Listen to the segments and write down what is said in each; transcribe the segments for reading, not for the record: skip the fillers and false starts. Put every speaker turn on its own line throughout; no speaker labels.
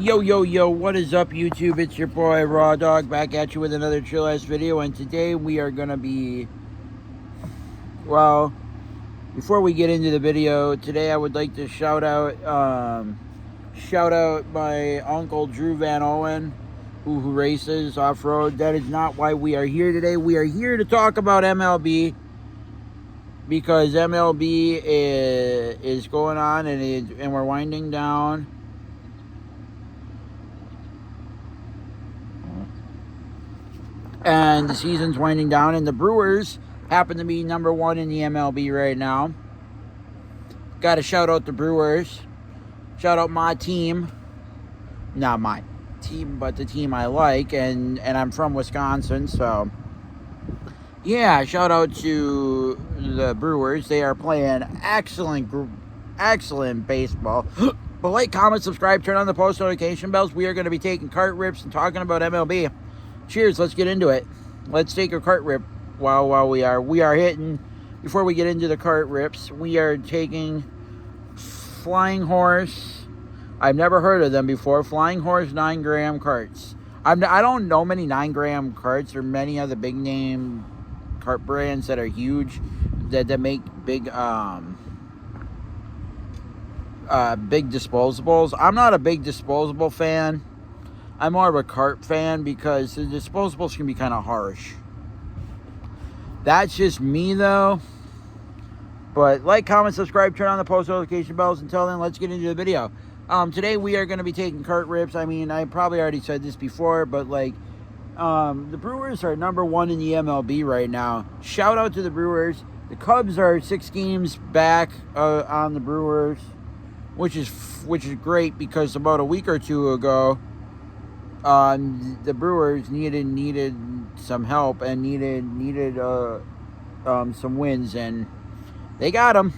Yo, yo, yo, what is up, YouTube? It's your boy, Raw Dog, back at you with another chill-ass video, and today we are going to be, well, before we get into the video, today I would like to shout out my uncle, Drew Van Owen, who races off-road. That is not why we are here today. We are here to talk about MLB, because MLB is going on, and we're winding down. And the season's winding down, and the Brewers happen to be number one in the MLB right now. Got to shout out the Brewers. Shout out my team. Not my team, but the team I like, and I'm from Wisconsin, so yeah, shout out to the Brewers. They are playing excellent baseball. But like, comment, subscribe, turn on the post notification bells. We are going to be taking cart rips and talking about MLB. Cheers, let's get into it. Let's take a cart rip while we are hitting. Before we get into the cart rips, we are taking Flying Horse. I've never heard of them before. Flying Horse 9-gram carts. I don't know many 9-gram carts or many of the big name cart brands that are huge, that make big big disposables. I'm not a big disposable fan. I'm more of a cart fan because the disposables can be kind of harsh. That's just me, though. But like, comment, subscribe, turn on the post notification bells. Until then, let's get into the video. Today we are going to be taking cart rips. I mean, I probably already said this before, but like, the Brewers are number one in the MLB right now. Shout out to the Brewers. The Cubs are 6 games back on the Brewers, which is great, because about a week or two ago, the Brewers needed some help and needed some wins, and they got them.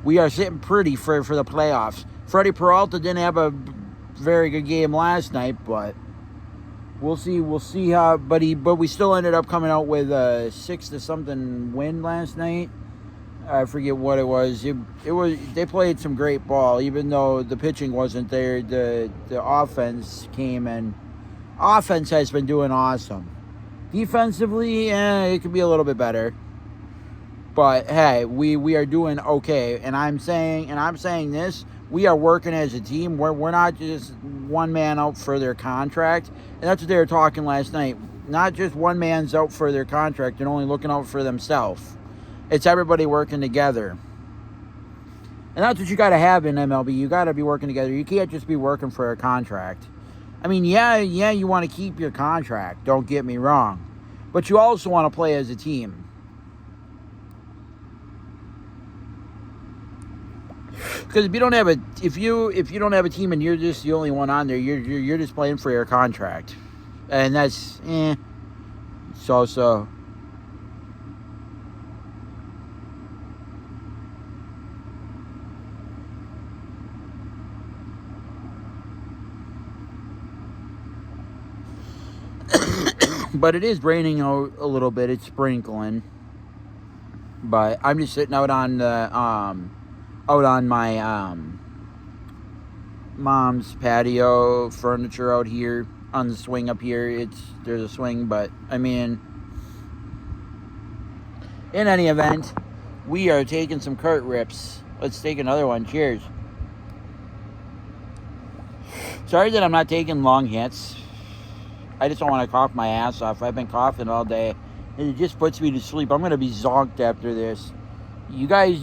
We are sitting pretty for the playoffs. Freddie Peralta didn't have a very good game last night, but we'll see how. But we still ended up coming out with a 6-something win last night. I forget what it was. They played some great ball, even though the pitching wasn't there. The offense came, and offense has been doing awesome. Defensively, it could be a little bit better. But hey, we are doing okay. And I'm saying this, we are working as a team. We're not just one man out for their contract. And that's what they were talking last night. Not just one man's out for their contract and only looking out for themselves. It's everybody working together. And that's what you got to have in MLB. You got to be working together. You can't just be working for a contract. I mean, yeah, you want to keep your contract. Don't get me wrong. But you also want to play as a team. Because if you don't have a team and you're just the only one on there, you're just playing for your contract. And that's so. But it is raining out a little bit. It's sprinkling. But I'm just sitting out on my mom's patio, furniture out here on the swing up here. There's a swing, but I mean, in any event, we are taking some cart rips. Let's take another one. Cheers. Sorry that I'm not taking long hits. I just don't want to cough my ass off. I've been coughing all day, and it just puts me to sleep. I'm going to be zonked after this. You guys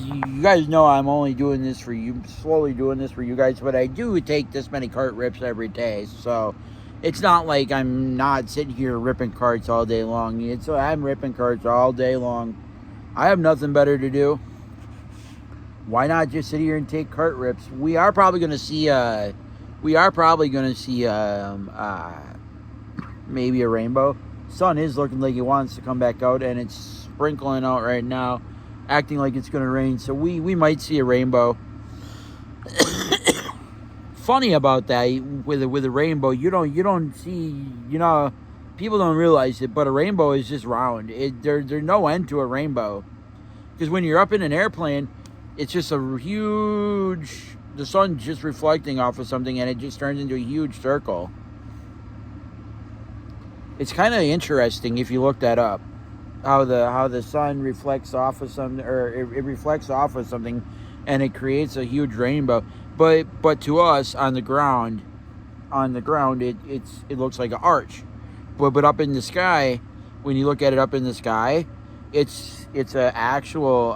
know I'm only doing this for you, slowly doing this for you guys, but I do take this many cart rips every day, so it's not like I'm not sitting here ripping carts all day long. I'm ripping carts all day long. I have nothing better to do. Why not just sit here and take cart rips? We are probably going to see maybe a rainbow. Sun is looking like it wants to come back out, and it's sprinkling out right now, acting like it's going to rain, so we might see a rainbow. Funny about that, with a rainbow, you don't see, people don't realize it, but a rainbow is just round. There's no end to a rainbow, because when you're up in an airplane, it's just a huge the sun's just reflecting off of something, and it just turns into a huge circle. It's kind of interesting if you look that up, how the sun reflects off of something, or it reflects off of something, and it creates a huge rainbow. But to us on the ground, it looks like an arch. But up in the sky, when you look at it up in the sky, it's an actual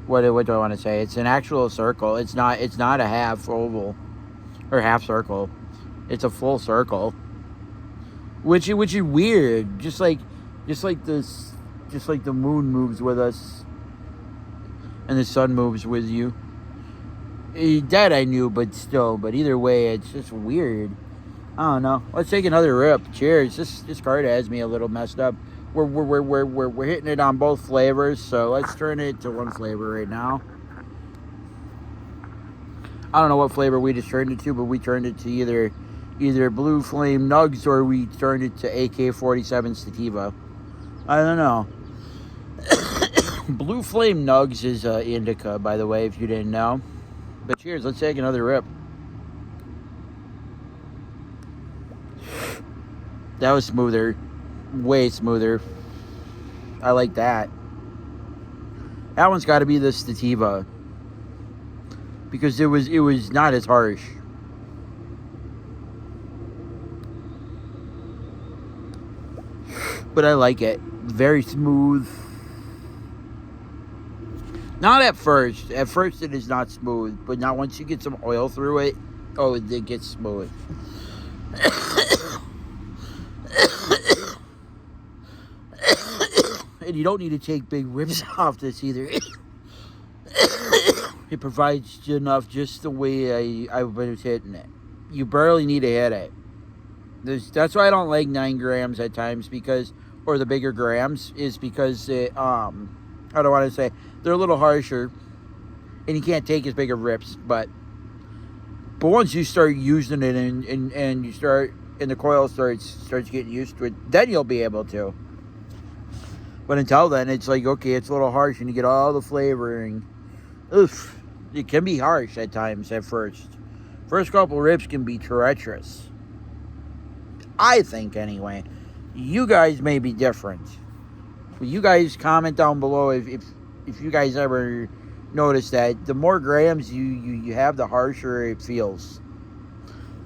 what do I want to say? It's an actual circle. It's not a half oval or half circle. It's a full circle, which is weird. Just like the moon moves with us, and the sun moves with you. That I knew, but still. But either way, it's just weird. I don't know. Let's take another rip. Cheers. This card has me a little messed up. We're hitting it on both flavors, so let's turn it to one flavor right now. I don't know what flavor we just turned it to, but we turned it to either Blue Flame Nugs, or we turned it to AK-47 Sativa. I don't know. Blue Flame Nugs is indica, by the way, if you didn't know. But cheers, let's take another rip. That was smoother. Way smoother. I like that. That one's got to be the Sativa, because it was not as harsh. But I like it. Very smooth. Not at first. At first it is not smooth. But now once you get some oil through it, oh, it gets smooth. And you don't need to take big rips off this either. It provides enough just the way I was hitting it. You barely need to hit it. That's why I don't like 9 grams at times, or the bigger grams, is because it, I don't want to say, they're a little harsher, and you can't take as big of rips, but once you start using it and you start, and the coil starts getting used to it, then you'll be able to. But until then, it's like, okay, it's a little harsh, and you get all the flavoring. Oof. It can be harsh at times at first. First couple rips can be treacherous. I think, anyway. You guys may be different. But you guys comment down below if you guys ever notice that the more grams you have, the harsher it feels.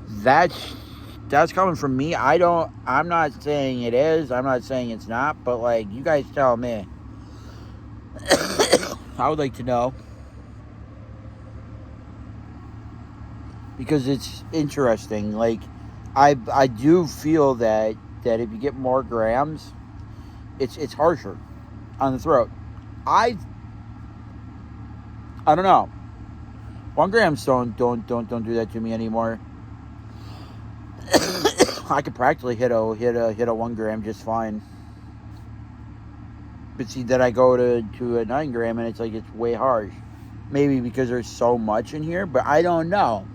That's coming from me. I'm not saying it is. I'm not saying it's not. But, like, you guys tell me. I would like to know. Because it's interesting. Like, I do feel that if you get more grams, it's harsher on the throat. I don't know. 1 grams don't do that to me anymore. I could practically hit a 1 gram just fine. But see, then I go to a 9 gram, and it's like it's way harsh. Maybe because there's so much in here, but I don't know.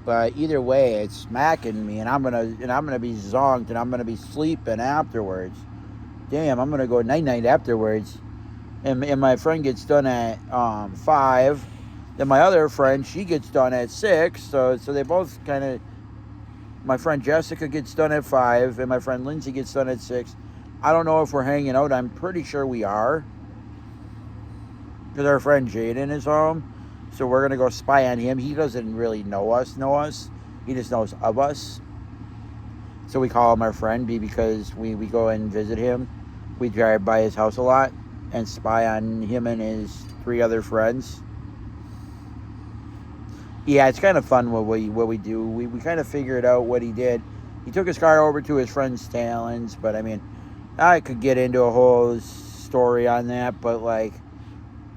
But either way, it's smacking me, and I'm gonna be zonked, and I'm gonna be sleeping afterwards. Damn, I'm gonna go night afterwards. And my friend gets done at 5. Then my other friend, she gets done at 6. So they both kind of. My friend Jessica gets done at 5, and my friend Lindsay gets done at 6. I don't know if we're hanging out. I'm pretty sure we are, because our friend Jaden is home. So we're going to go spy on him. He doesn't really know us. He just knows of us. So we call him our friend because we go and visit him. We drive by his house a lot and spy on him and his 3 other friends. Yeah, it's kind of fun what we do. We kind of figured out what he did. He took his car over to his friend's Talons, but I mean, I could get into a whole story on that, but like,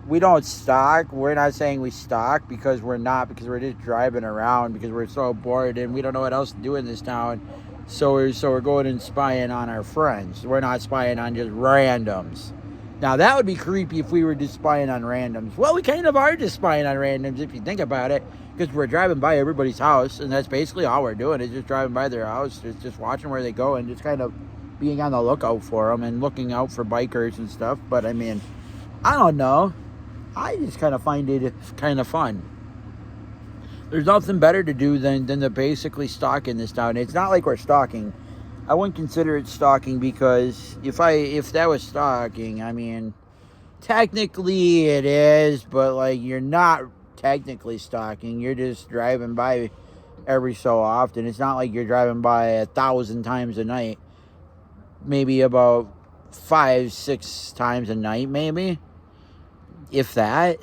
we don't stalk. We're not saying we stalk, because we're not, because we're just driving around because we're so bored and we don't know what else to do in this town. So we're going and spying on our friends. We're not spying on just randoms. Now that would be creepy if we were just spying on randoms. Well, we kind of are just spying on randoms if you think about it, because we're driving by everybody's house, and that's basically all we're doing, is just driving by their house, just watching where they go, and just kind of being on the lookout for them and looking out for bikers and stuff. But I mean, I don't know. I just kind of find it kind of fun. There's nothing better to do than to basically stalk in this town. It's not like we're stalking. I wouldn't consider it stalking, because if that was stalking, I mean, technically it is, but like, you're not technically stalking. You're just driving by every so often. It's not like you're driving by 1,000 times a night. Maybe about 5-6 times a night, maybe, if that.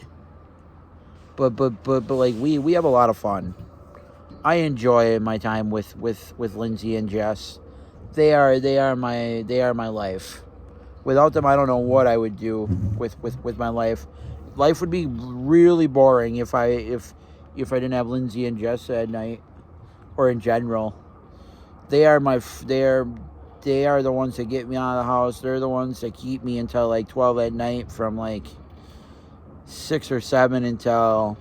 But like, we have a lot of fun. I enjoy my time with Lindsay and Jess. They are my life. Without them, I don't know what I would do with my life. Life would be really boring if I didn't have Lindsay and Jess at night, or in general. They are the ones that get me out of the house. They're the ones that keep me until like 12 at night, from like 6 or 7 until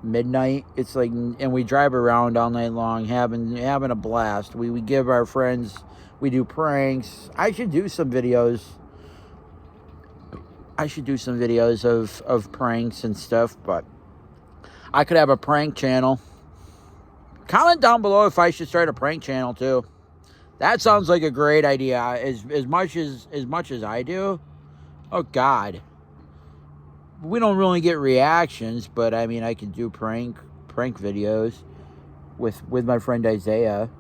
midnight. It's like, and we drive around all night long, having a blast. We give our friends, we do pranks. I should do some videos of pranks and stuff, but I could have a prank channel. Comment down below if I should start a prank channel too. That sounds like a great idea. As much as I do. Oh God. We don't really get reactions, but I mean, I can do prank videos with my friend Isaiah,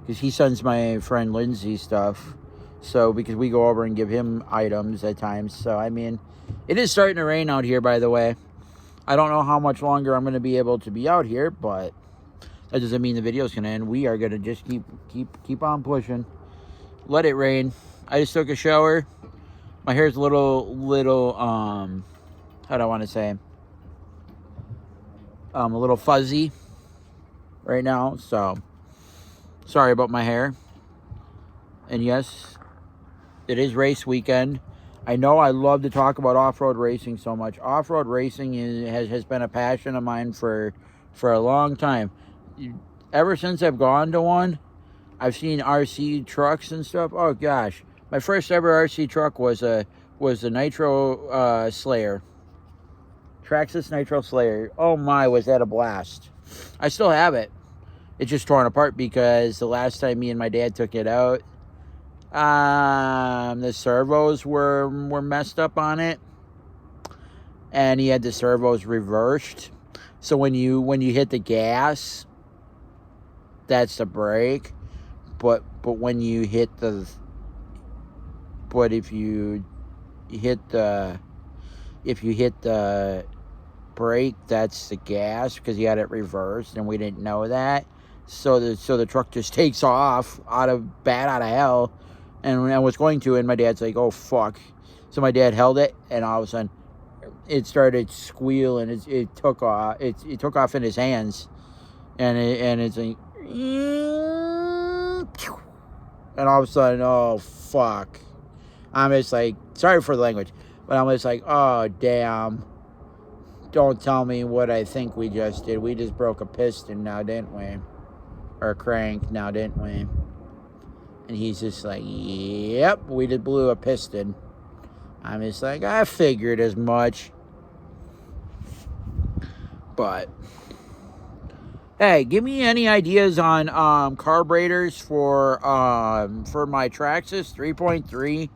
because he sends my friend Lindsay stuff. So, because we go over and give him items at times. So, I mean, it is starting to rain out here, by the way. I don't know how much longer I'm going to be able to be out here, but that doesn't mean the video's going to end. We are going to just keep on pushing. Let it rain. I just took a shower. My hair's a little how do I want to say? A little fuzzy right now, so sorry about my hair. And yes, it is race weekend. I know I love to talk about off-road racing so much. Off-road racing has been a passion of mine for a long time. Ever since I've gone to one, I've seen RC trucks and stuff. Oh gosh, my first ever RC truck was the Nitro Slayer. Traxxas Nitro Slayer. Oh my, was that a blast. I still have it. It's just torn apart because the last time me and my dad took it out, the servos were messed up on it. And he had the servos reversed. So when you hit the gas, that's the brake. But when you hit the... But if you hit the brake, that's the gas, because he had it reversed and we didn't know that. So the truck just takes off out of hell, and when I was going to, and my dad's like, oh fuck. So my dad held it, and all of a sudden it started squealing. It took off. It took off in his hands, and it's like, and all of a sudden, oh fuck. I'm just like, sorry for the language, but I'm just like, oh damn. Don't tell me what I think we just did. We just broke a piston now, didn't we? Or a crank now, didn't we? And he's just like, yep, we just blew a piston. I'm just like, I figured as much. But hey, give me any ideas on carburetors for my Traxxas 3.3.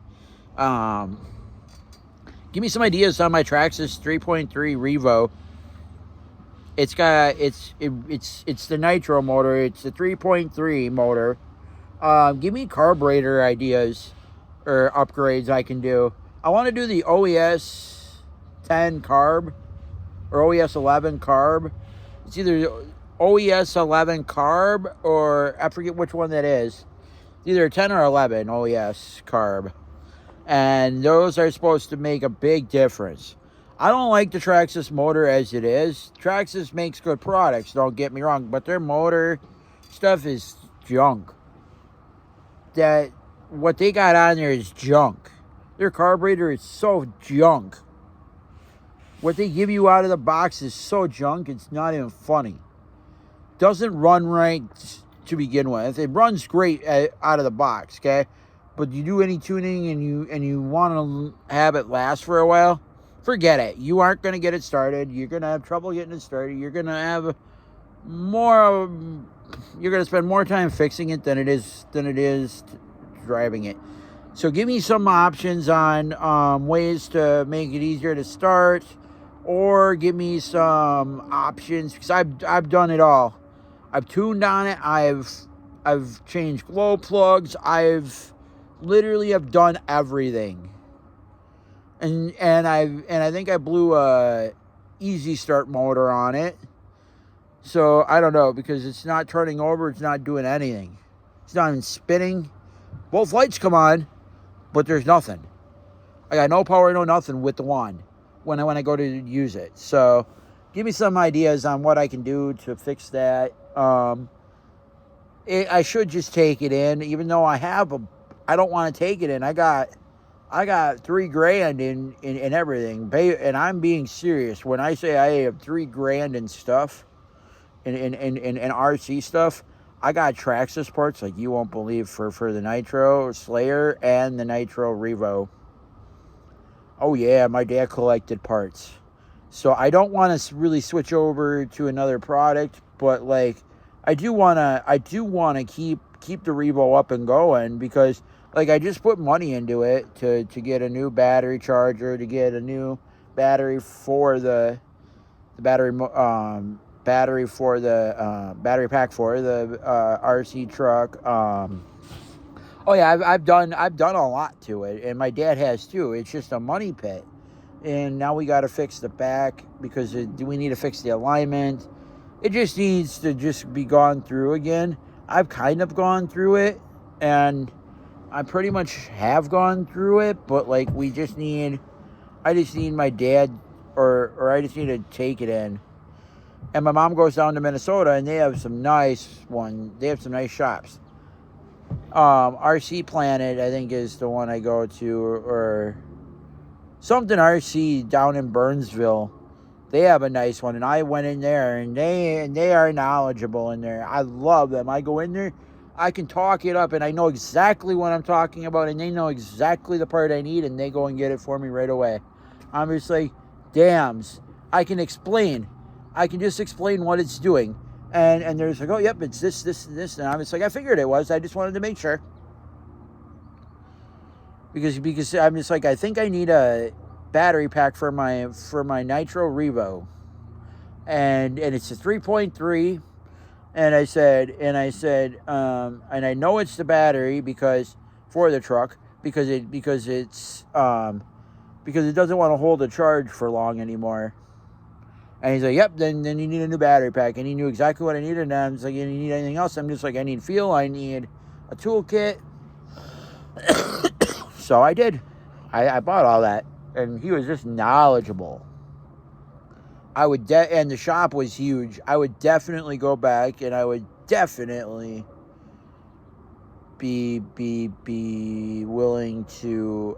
Give me some ideas on my Traxxas 3.3 Revo. It's the nitro motor. It's the 3.3 motor. Give me carburetor ideas or upgrades I can do. I want to do the OES 10 carb or OES 11 carb. It's either OES 11 carb or I forget which one that is. It's either 10 or 11 OES carb. And those are supposed to make a big difference. I don't like the Traxxas motor as it is. Traxxas makes good products, don't get me wrong, but their motor stuff is junk. What they got on there is junk. Their carburetor is so junk. What they give you out of the box is so junk, it's not even funny. Doesn't run right to begin with. It runs great out of the box, okay? But you do any tuning and you want to have it last for a while, forget it. You aren't going to get it started. You're going to have trouble getting it started. You're going to have more, you're going to spend more time fixing it than it is driving it. So give me some options on ways to make it easier to start, or give me some options, because I've done it all. I've tuned on it. I've changed glow plugs. I've literally have done everything. And I think I blew a easy start motor on it. So I don't know, because it's not turning over. It's not doing anything. It's not even spinning. Both lights come on, but there's nothing. I got no power, no nothing with the wand when I go to use it. So give me some ideas on what I can do to fix that. I should just take it in, even though I don't want to take it in. I got $3,000 in everything, and I'm being serious when I say I have $3,000 in stuff, in RC stuff. I got Traxxas parts like you won't believe for the Nitro Slayer and the Nitro Revo. Oh yeah, my dad collected parts, so I don't want to really switch over to another product, but like I do want to keep the Revo up and going, because like I just put money into it to get a new battery charger, to get a new battery for the battery for the battery pack for the RC truck. Oh yeah, I've done a lot to it, and my dad has too. It's just a money pit, and now we got to fix the back, because we need to fix the alignment. It just needs to just be gone through again. I've kind of gone through it, and I pretty much have gone through it, but like I just need my dad, or I just need to take it in. And my mom goes down to Minnesota, and they have some nice shops. RC Planet, I think, is the one I go to, or something RC down in Burnsville. They have a nice one, and I went in there, and they are knowledgeable in there. I love them. I go in there, I can talk it up, and I know exactly what I'm talking about, and they know exactly the part I need, and they go and get it for me right away. I'm just like, dams. I can explain. I can just explain what it's doing. And they're just like, oh, yep, it's this, and this. And I'm just like, I figured it was. I just wanted to make sure. Because I'm just like, I think I need a battery pack for my Nitro Revo. And it's a 3.3. And I said, and I know it's the battery for the truck, because it doesn't want to hold the charge for long anymore. And he's like, yep, then you need a new battery pack. And he knew exactly what I needed. And I'm just like, you need anything else? I'm just like, I need fuel. I need a toolkit. So I did. I bought all that. And he was just knowledgeable. And the shop was huge. I would definitely go back, and I would definitely be willing to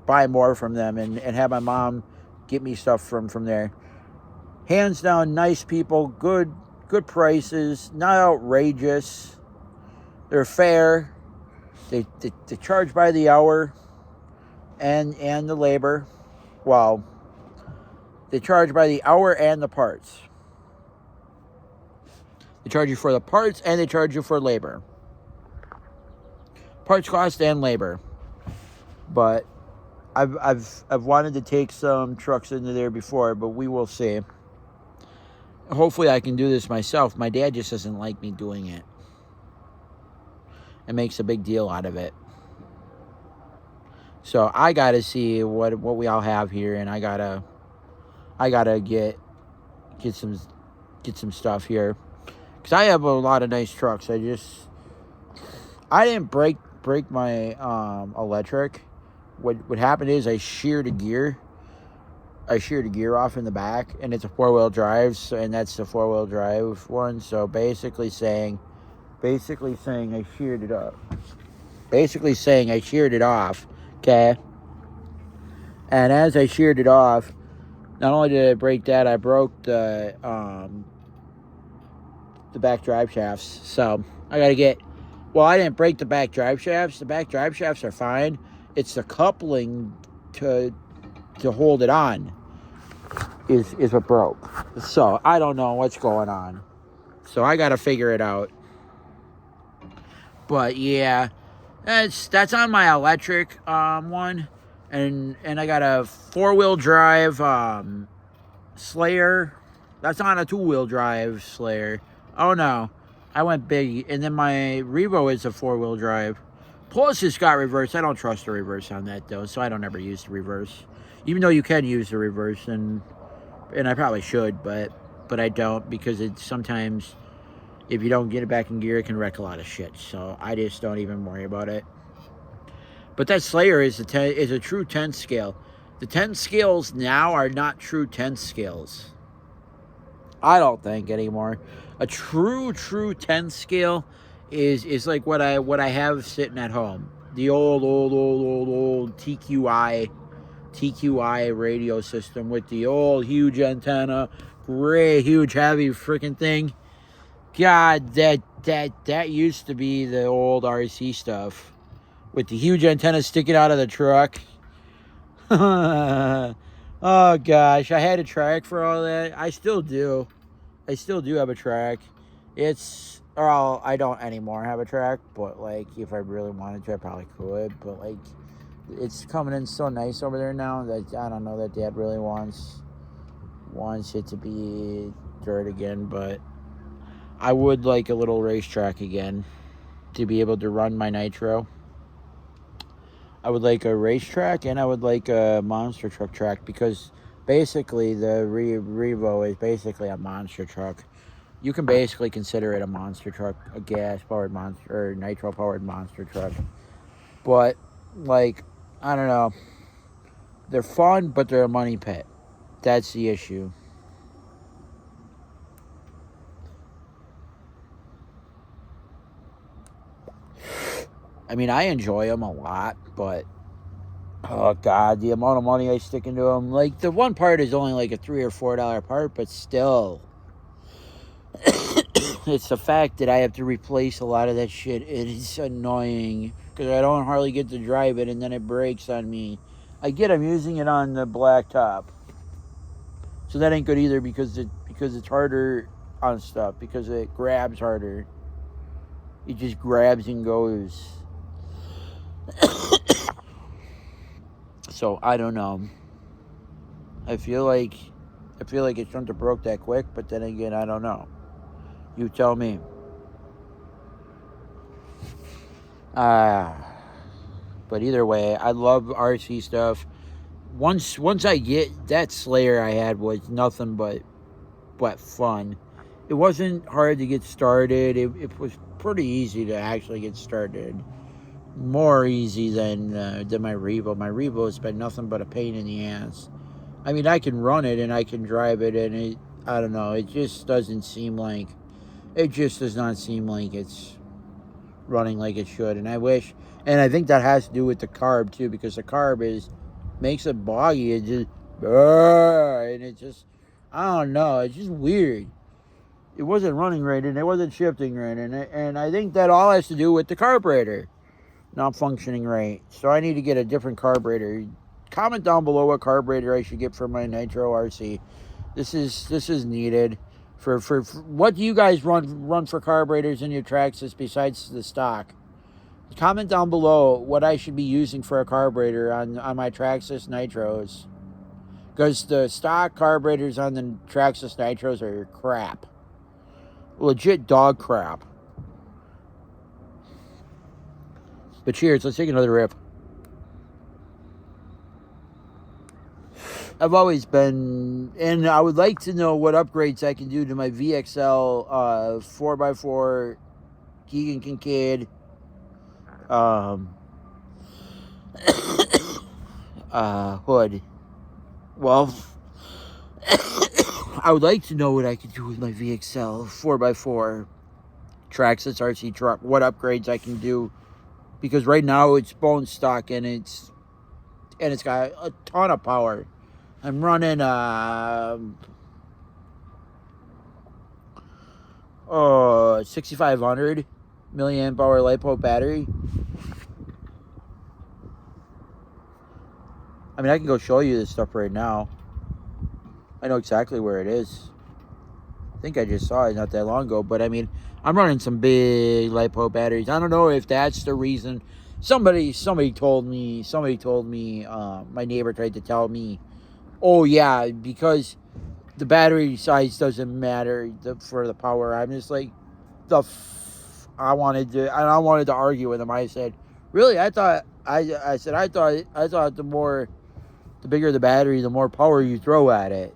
buy more from them, and have my mom get me stuff from there. Hands down, nice people, good prices, not outrageous. They're fair. They charge by the hour, and the labor. Well, they charge by the hour and the parts. They charge you for the parts, and they charge you for labor. Parts cost and labor. But I've wanted to take some trucks into there before, but we will see. Hopefully I can do this myself. My dad just doesn't like me doing it. And makes a big deal out of it. So I gotta see what we all have here, and I gotta get some stuff here, because I have a lot of nice trucks. I didn't break my electric. What happened is I sheared a gear off in the back, and it's a 4-wheel drive, and that's the 4-wheel drive one. So basically saying I sheared it up. Basically saying I sheared it off, okay? And as I sheared it off, not only did I break that, I broke the back drive shafts. So I gotta I didn't break the back drive shafts. The back drive shafts are fine. It's the coupling to to hold it on is what broke. So I don't know what's going on. So I got to figure it out. But yeah, that's on my electric one, and I got a 4-wheel drive Slayer. That's on a 2-wheel drive Slayer. Oh no, I went big, and then my Revo is a 4-wheel drive. Plus it's got reverse. I don't trust the reverse on that though, so I don't ever use the reverse. Even though you can use the reverse, and I probably should, but I don't, because it's sometimes, if you don't get it back in gear, it can wreck a lot of shit. So I just don't even worry about it. But that Slayer is a true 10 scale. The 10 scales now are not true 10 scales. I don't think anymore. A true 10 scale is like what I have sitting at home. The old TQI radio system with the old huge antenna, gray, huge, heavy freaking thing. God, that used to be the old RC stuff with the huge antenna sticking out of the truck. Oh gosh, I had a track for all that. I still do have a track. I don't anymore have a track, but like if I really wanted to, I probably could. But like, it's coming in so nice over there now that I don't know that Dad really wants it to be dirt again. But I would like a little racetrack again to be able to run my nitro. I would like a racetrack, and I would like a monster truck track, because basically the Revo is basically a monster truck. You can basically consider it a monster truck, a gas-powered monster, or nitro-powered monster truck. But, like, I don't know. They're fun, but they're a money pit. That's the issue. I mean, I enjoy them a lot, but oh god, the amount of money I stick into them. Like, the one part is only like a $3 or $4 part, but still, it's the fact that I have to replace a lot of that shit. It is annoying because I don't hardly get to drive it, and then it breaks on me. I'm using it on the black top, so that ain't good either, because it's harder on stuff, because it grabs harder. It just grabs and goes. So I don't know. I feel like it shouldn't have broke that quick, but then again, I don't know. You tell me. But either way, I love RC stuff. Once I get that Slayer I had was nothing but fun. It wasn't hard to get started. It was pretty easy to actually get started. More easy than my Revo. My Revo has been nothing but a pain in the ass. I mean, I can run it and I can drive it, and I don't know, it just doesn't seem like, it just does not seem like it's running like it should. And I think that has to do with the carb too, because the carb makes it boggy. It just, and it just, I don't know, it's just weird. It wasn't running right, and it wasn't shifting right, and I think that all has to do with the carburetor not functioning right. So I need to get a different carburetor. Comment down below what carburetor I should get for my Nitro RC. This is needed. For what do you guys run for carburetors in your Traxxas besides the stock? Comment down below what I should be using for a carburetor on my Traxxas Nitros. Because the stock carburetors on the Traxxas Nitros are crap. Legit dog crap. But cheers, let's take another rip. I've always been, and I would like to know what upgrades I can do to my VXL 4x4 Keegan Kincaid hood. Well, I would like to know what I could do with my VXL 4x4 Traxxas RC truck. What upgrades I can do, because right now it's bone stock and it's got a ton of power. I'm running 6500 milliamp hour LiPo battery. I mean, I can go show you this stuff right now. I know exactly where it is. I think I just saw it not that long ago. But I mean, I'm running some big LiPo batteries. I don't know if that's the reason. Somebody told me. My neighbor tried to tell me, oh yeah, because the battery size doesn't matter for the power. I'm just like, I wanted to argue with him. I said, really? I thought the bigger the battery, the more power you throw at it.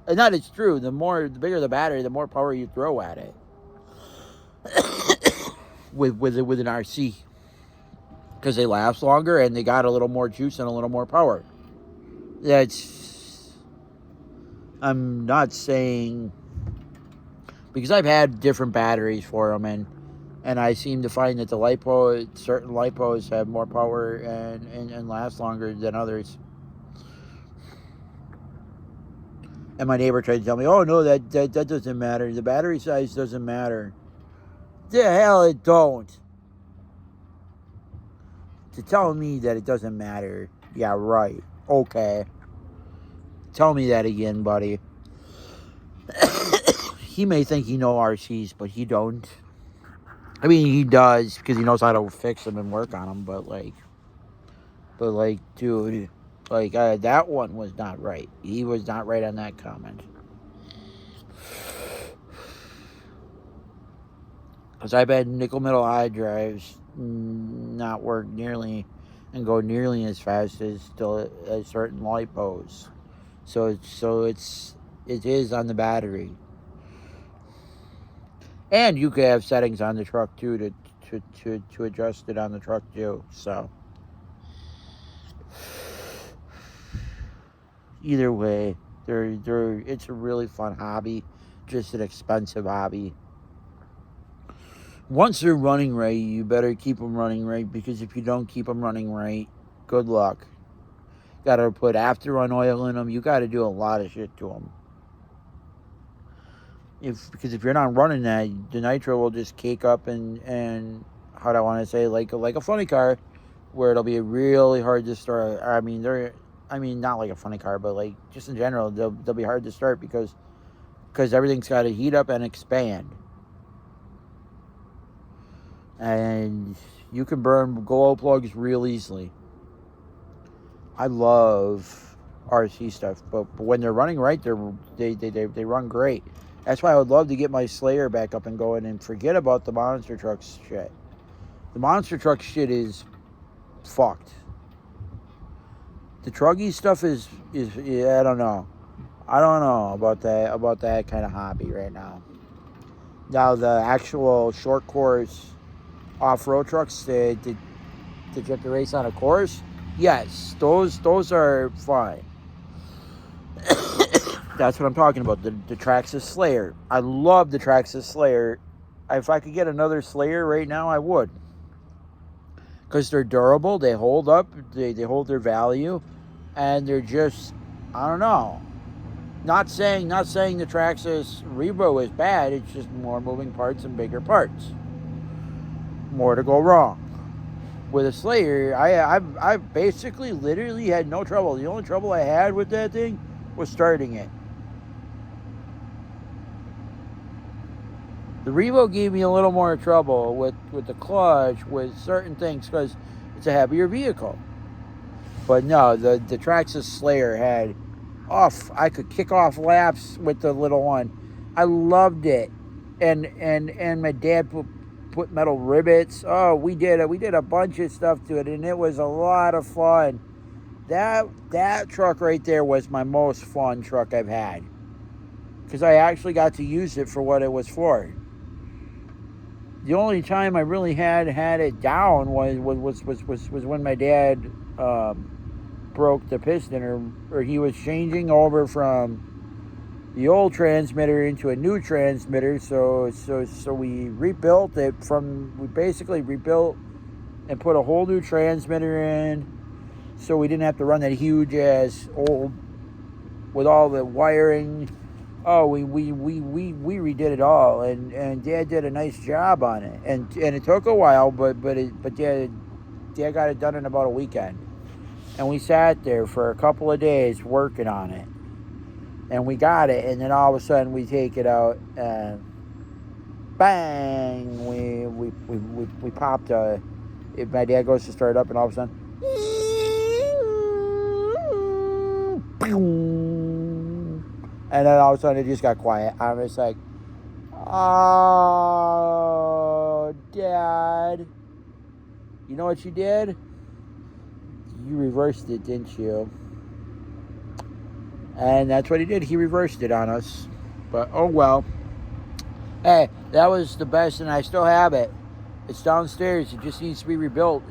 And that is true. The bigger the battery, the more power you throw at it. with an RC, because they last longer and they got a little more juice and a little more power. I'm not saying, because I've had different batteries for them, and I seem to find that certain LiPos have more power and last longer than others. And my neighbor tried to tell me, oh no, that doesn't matter. The battery size doesn't matter. The hell it don't. To tell me that it doesn't matter. Yeah, right. Okay. Tell me that again, buddy. He may think he knows RCs, but he don't. I mean, he does, because he knows how to fix them and work on them, but dude, that one was not right. He was not right on that comment. Because I've had nickel metal high drives not work nearly and go nearly as fast as certain LiPos. So it is on the battery. And you could have settings on the truck too to adjust it on the truck too. So either way, it's a really fun hobby, just an expensive hobby. Once they're running right, you better keep them running right, because if you don't keep them running right, good luck. Got to put after-run oil in them. You got to do a lot of shit to them. Because if you're not running that, the nitro will just cake up and how do I want to say, like a funny car, where it'll be really hard to start. I mean, not like a funny car, but like just in general, they'll be hard to start because everything's got to heat up and expand. And you can burn glow plugs real easily. I love RC stuff, but when they're running right, they run great. That's why I would love to get my Slayer back up and going and forget about the monster truck shit. The monster truck shit is fucked. The truggy stuff is I don't know. I don't know about that kind of hobby right now. Now the actual short course off-road trucks that you have to race on a course, yes, those are fine. That's what I'm talking about. The Traxxas Slayer. I love the Traxxas Slayer. If I could get another Slayer right now, I would. Because they're durable, they hold up, they hold their value, and they're just, I don't know. Not saying the Traxxas Revo is bad. It's just more moving parts and bigger parts. More to go wrong. With a Slayer, I basically literally had no trouble. The only trouble I had with that thing was starting it. The Revo gave me a little more trouble with the clutch, with certain things, because it's a heavier vehicle. But no, the Traxxas Slayer had I could kick off laps with the little one. I loved it. And my dad put metal rivets. Oh, we did a bunch of stuff to it, and it was a lot of fun. That truck right there was my most fun truck I've had, because I actually got to use it for what it was for. The only time I really had it down was when my dad broke the piston, or he was changing over from the old transmitter into a new transmitter. So we rebuilt it we basically rebuilt and put a whole new transmitter in, so we didn't have to run that huge ass old with all the wiring. Oh, we redid it all, and Dad did a nice job on it, and it took a while, but Dad got it done in about a weekend, And we sat there for a couple of days working on it. And we got it, and then all of a sudden we take it out, and bang! We popped a. If my dad goes to start it up, and all of a sudden, and then all of a sudden it just got quiet. I'm just like, oh, Dad, you know what you did? You reversed it, didn't you? And that's what he did. He reversed it on us. But, oh well. Hey, that was the best, and I still have it. It's downstairs. It just needs to be rebuilt.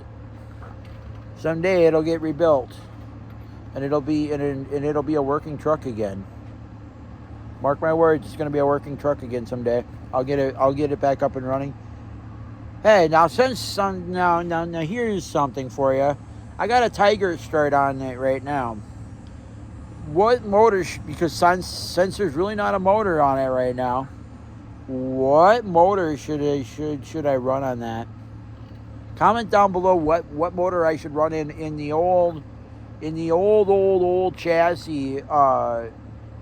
Someday it'll get rebuilt. And it'll be a working truck again. Mark my words, it's going to be a working truck again someday. I'll get it back up and running. Hey, now now here's something for you. I got a Tiger start on it right now. What motor, because since there's really not a motor on it right now, what motor should I run on that? Comment down below what motor I should run in the old chassis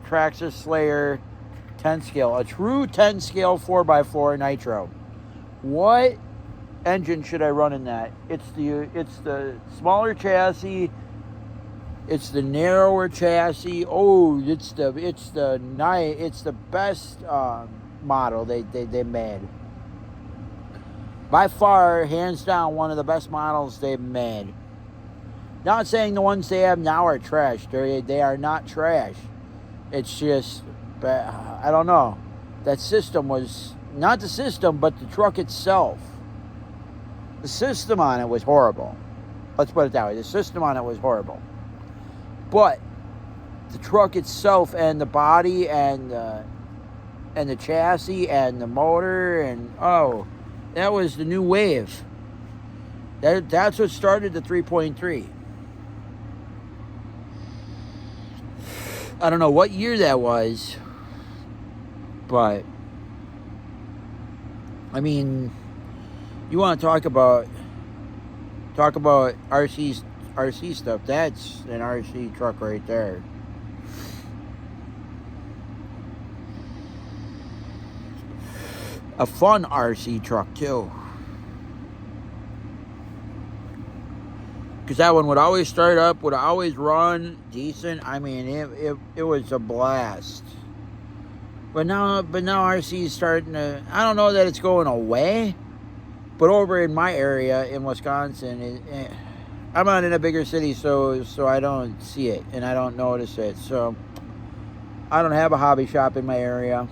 Traxxas Slayer 10 scale, a true 10 scale 4x4 nitro. What engine should I run in that? It's the smaller chassis. It's the narrower chassis. Oh, it's the best model they made. By far, hands down, one of the best models they've made. Not saying the ones they have now are trash. They are not trash. It's just, I don't know. That system was not the system, but the truck itself. The system on it was horrible. Let's put it that way. The system on it was horrible. But the truck itself and the body and the chassis and the motor and that was the new wave. That's what started the 3.3. I don't know what year that was, but I mean, you want to talk about RC stuff, that's an RC truck right there. A fun RC truck too, because that one would always start up, would always run decent. I mean, it was a blast. But now RC is starting to, I don't know that it's going away, but over in my area in Wisconsin, I'm not in a bigger city, so I don't see it and I don't notice it. So I don't have a hobby shop in my area.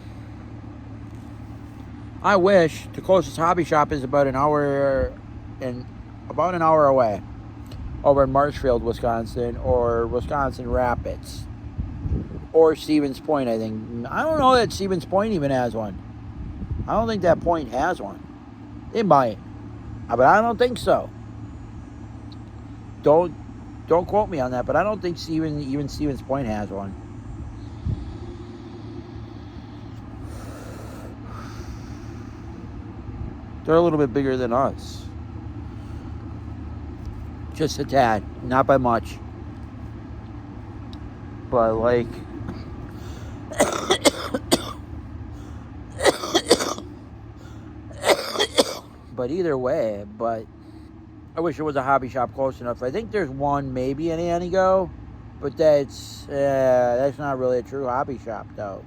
I wish. The closest hobby shop is about an hour away, over in Marshfield, Wisconsin, or Wisconsin Rapids, or Stevens Point. I think, I don't know that Stevens Point even has one. I don't think that point has one. It might, but I don't think so. Don't quote me on that, but I don't think even Stevens Point has one. They're a little bit bigger than us. Just a tad, not by much. But like but either way, but I wish there was a hobby shop close enough. I think there's one maybe in Anigo, but that's not really a true hobby shop though.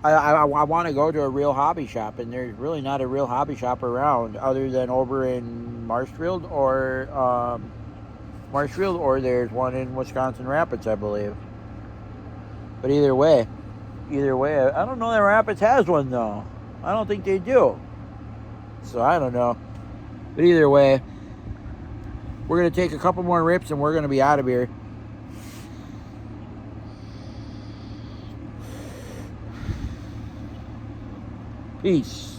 I want to go to a real hobby shop, and there's really not a real hobby shop around other than over in Marshfield or there's one in Wisconsin Rapids, I believe. But either way, I don't know that Rapids has one though. I don't think they do. So I don't know. But either way, we're going to take a couple more rips and we're going to be out of here. Peace.